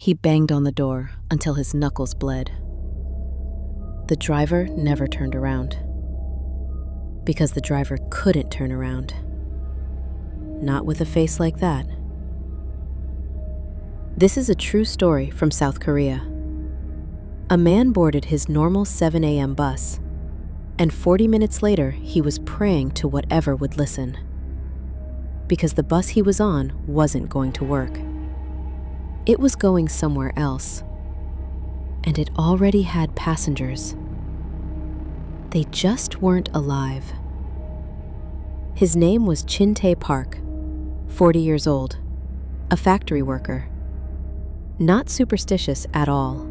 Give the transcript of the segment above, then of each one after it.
He banged on the door until his knuckles bled. The driver never turned around. Because the driver couldn't turn around. Not with a face like that. This is a true story from South Korea. A man boarded his normal 7 a.m. bus, and 40 minutes later, he was praying to whatever would listen. Because the bus he was on wasn't going to work. It was going somewhere else, and it already had passengers. They just weren't alive. His name was Chin-tae Park, 40 years old, a factory worker. Not superstitious at all.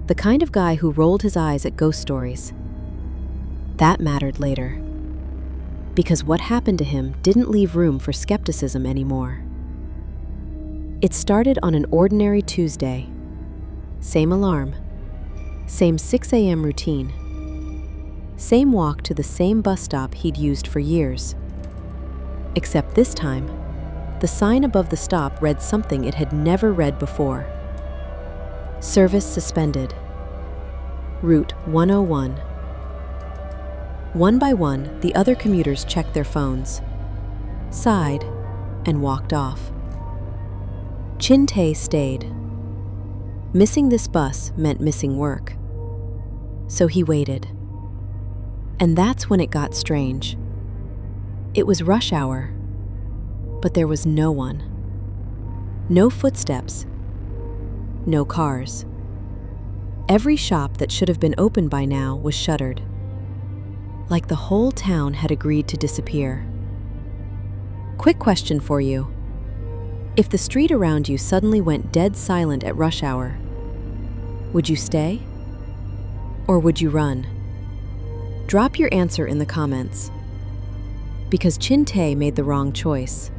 The kind of guy who rolled his eyes at ghost stories. That mattered later, because what happened to him didn't leave room for skepticism anymore. It started on an ordinary Tuesday. Same alarm, same 6 a.m. routine, same walk to the same bus stop he'd used for years. Except this time, the sign above the stop read something it had never read before. Service suspended. Route 101. One by one, the other commuters checked their phones, sighed, and walked off. Chin-tae stayed. Missing this bus meant missing work. So he waited. And that's when it got strange. It was rush hour, but there was no one. No footsteps. No cars. Every shop that should have been open by now was shuttered. Like the whole town had agreed to disappear. Quick question for you. If the street around you suddenly went dead silent at rush hour, would you stay? Or would you run? Drop your answer in the comments. Because Chin-tae made the wrong choice.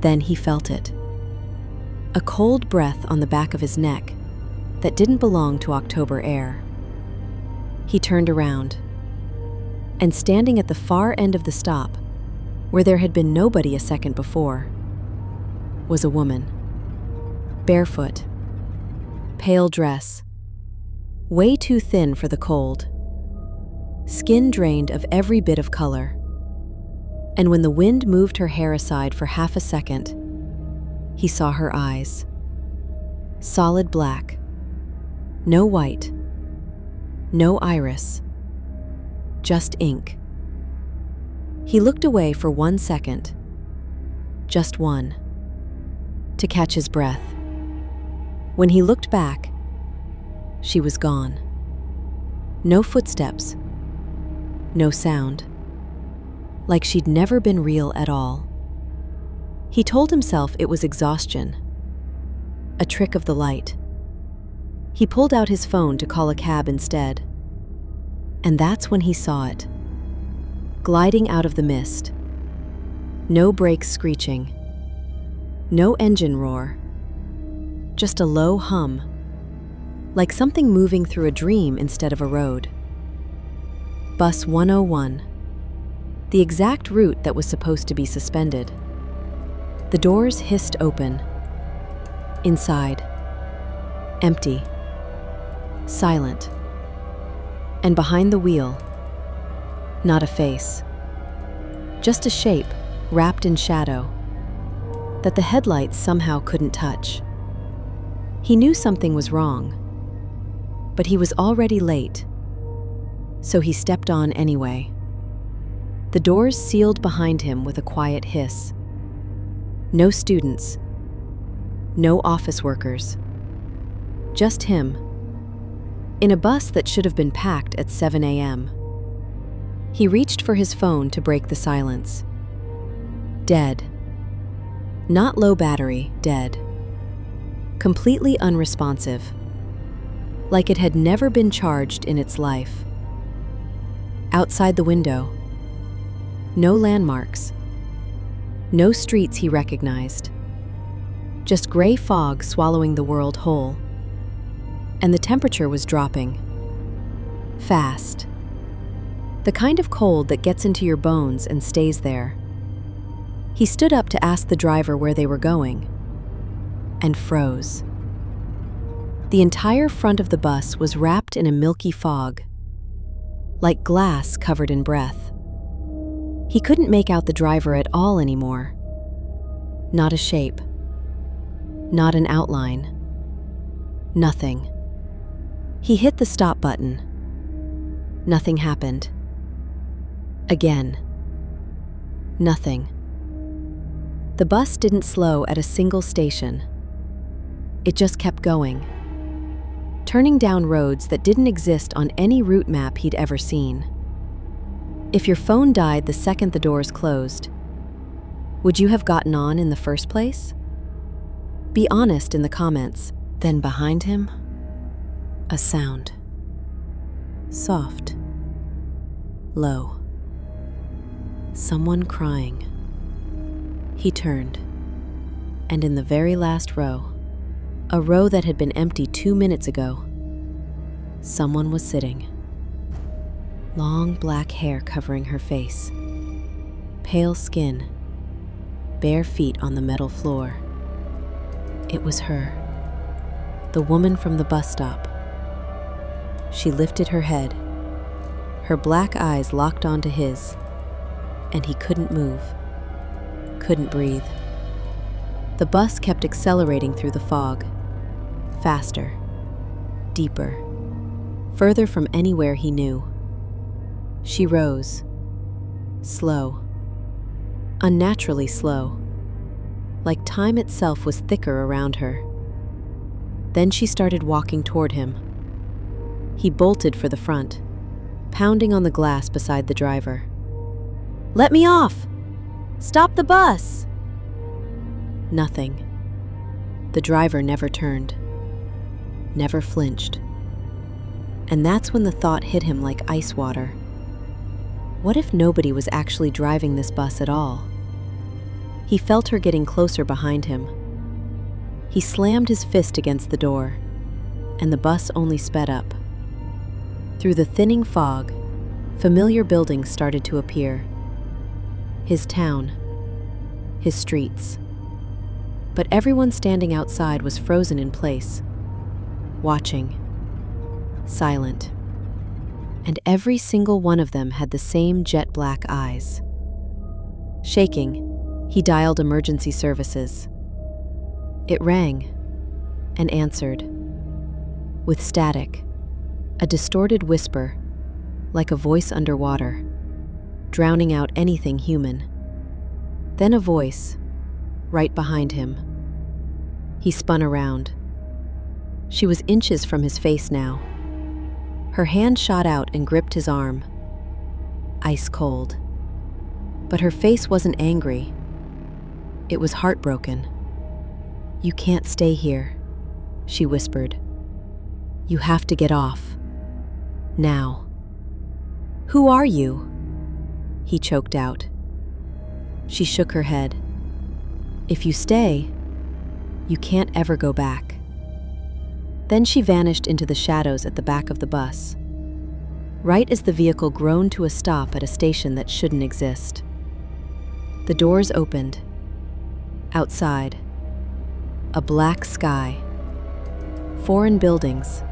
Then he felt it. A cold breath on the back of his neck that didn't belong to October air. He turned around. And standing at the far end of the stop, where there had been nobody a second before, was a woman. Barefoot. Pale dress. Way too thin for the cold. Skin drained of every bit of color. And when the wind moved her hair aside for half a second, he saw her eyes. Solid black. No white. No iris. Just ink. He looked away for 1 second. Just one. To catch his breath. When he looked back, she was gone. No footsteps. No sound. Like she'd never been real at all. He told himself it was exhaustion. A trick of the light. He pulled out his phone to call a cab instead. And that's when he saw it. Gliding out of the mist. No brakes screeching. No engine roar. Just a low hum. Like something moving through a dream instead of a road. Bus 101. The exact route that was supposed to be suspended. The doors hissed open. Inside. Empty. Silent. And behind the wheel, not a face. Just a shape wrapped in shadow that the headlights somehow couldn't touch. He knew something was wrong, but he was already late, so he stepped on anyway. The doors sealed behind him with a quiet hiss. No students. No office workers. Just him. In a bus that should have been packed at 7 a.m. He reached for his phone to break the silence. Dead. Not low battery, dead. Completely unresponsive. Like it had never been charged in its life. Outside the window. No landmarks. No streets he recognized. Just gray fog swallowing the world whole. And the temperature was dropping. Fast. The kind of cold that gets into your bones and stays there. He stood up to ask the driver where they were going. and froze. The entire front of the bus was wrapped in a milky fog, like glass covered in breath. He couldn't make out the driver at all anymore. Not a shape. Not an outline. Nothing. He hit the stop button. Nothing happened. Again. Nothing. The bus didn't slow at a single station. It just kept going, turning down roads that didn't exist on any route map he'd ever seen. If your phone died the second the doors closed, would you have gotten on in the first place? Be honest in the comments. Then behind him, a sound. Soft. Low. Someone crying. He turned, and in the very last row, a row that had been empty 2 minutes ago, someone was sitting. Long black hair covering her face. Pale skin. Bare feet on the metal floor. It was her. The woman from the bus stop. She lifted her head. Her black eyes locked onto his, and he couldn't move, couldn't breathe. The bus kept accelerating through the fog, faster, deeper, further from anywhere he knew. She rose, slow, unnaturally slow, like time itself was thicker around her. Then she started walking toward him. He bolted for the front, pounding on the glass beside the driver. "Let me off! Stop the bus!" Nothing. The driver never turned, never flinched. And that's when the thought hit him like ice water. What if nobody was actually driving this bus at all? He felt her getting closer behind him. He slammed his fist against the door, and the bus only sped up. Through the thinning fog, familiar buildings started to appear. His town, his streets. But everyone standing outside was frozen in place, watching, silent. And every single one of them had the same jet black eyes. Shaking, he dialed emergency services. It rang and answered. With static, a distorted whisper, like a voice underwater, drowning out anything human. Then a voice, right behind him. He spun around. She was inches from his face now. Her hand shot out and gripped his arm. Ice cold. But her face wasn't angry. It was heartbroken. "You can't stay here," she whispered. "You have to get off. Now." "Who are you?" he choked out. She shook her head. "If you stay, you can't ever go back." Then she vanished into the shadows at the back of the bus, right as the vehicle groaned to a stop at a station that shouldn't exist. The doors opened. Outside, a black sky. Foreign buildings.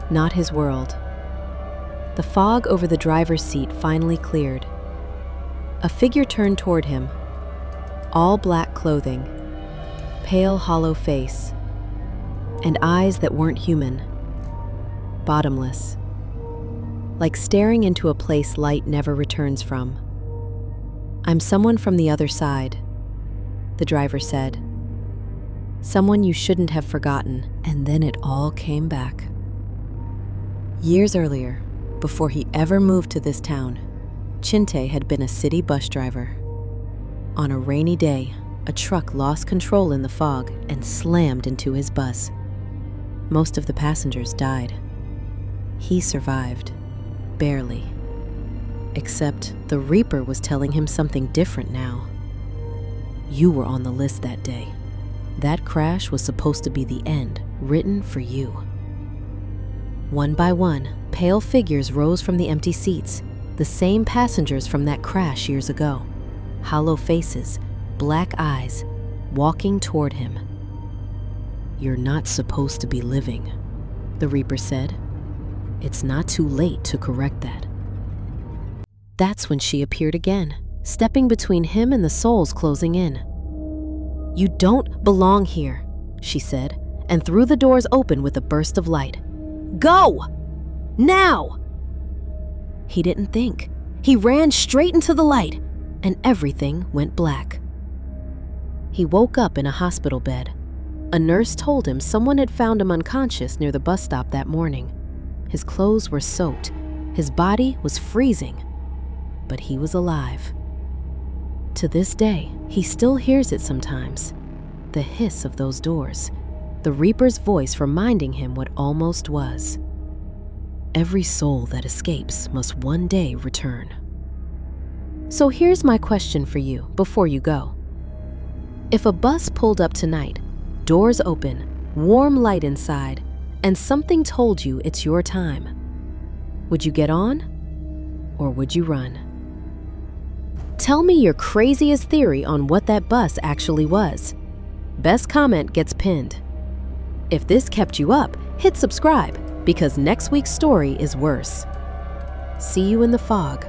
Not his world. The fog over the driver's seat finally cleared. A figure turned toward him. All black clothing. Pale, hollow face. And eyes that weren't human. Bottomless. Like staring into a place light never returns from. "I'm someone from the other side," the driver said. "Someone you shouldn't have forgotten." And then it all came back. Years earlier, before he ever moved to this town, Chin-tae had been a city bus driver. On a rainy day, a truck lost control in the fog and slammed into his bus. Most of the passengers died. He survived, barely. Except the Reaper was telling him something different now. "You were on the list that day. That crash was supposed to be the end, written for you." One by one, pale figures rose from the empty seats, the same passengers from that crash years ago. Hollow faces, black eyes, walking toward him. "You're not supposed to be living," the Reaper said. "It's not too late to correct that." That's when she appeared again, stepping between him and the souls closing in. "You don't belong here," she said, and threw the doors open with a burst of light. "Go! Now!" He didn't think. He ran straight into the light, and everything went black. He woke up in a hospital bed. A nurse told him someone had found him unconscious near the bus stop that morning. His clothes were soaked. His body was freezing. But he was alive. To this day, he still hears it sometimes. The hiss of those doors. The Reaper's voice reminding him what almost was. Every soul that escapes must one day return. So here's my question for you before you go. If a bus pulled up tonight, doors open, warm light inside, and something told you it's your time, would you get on or would you run? Tell me your craziest theory on what that bus actually was. Best comment gets pinned. If this kept you up, hit subscribe because next week's story is worse. See you in the fog.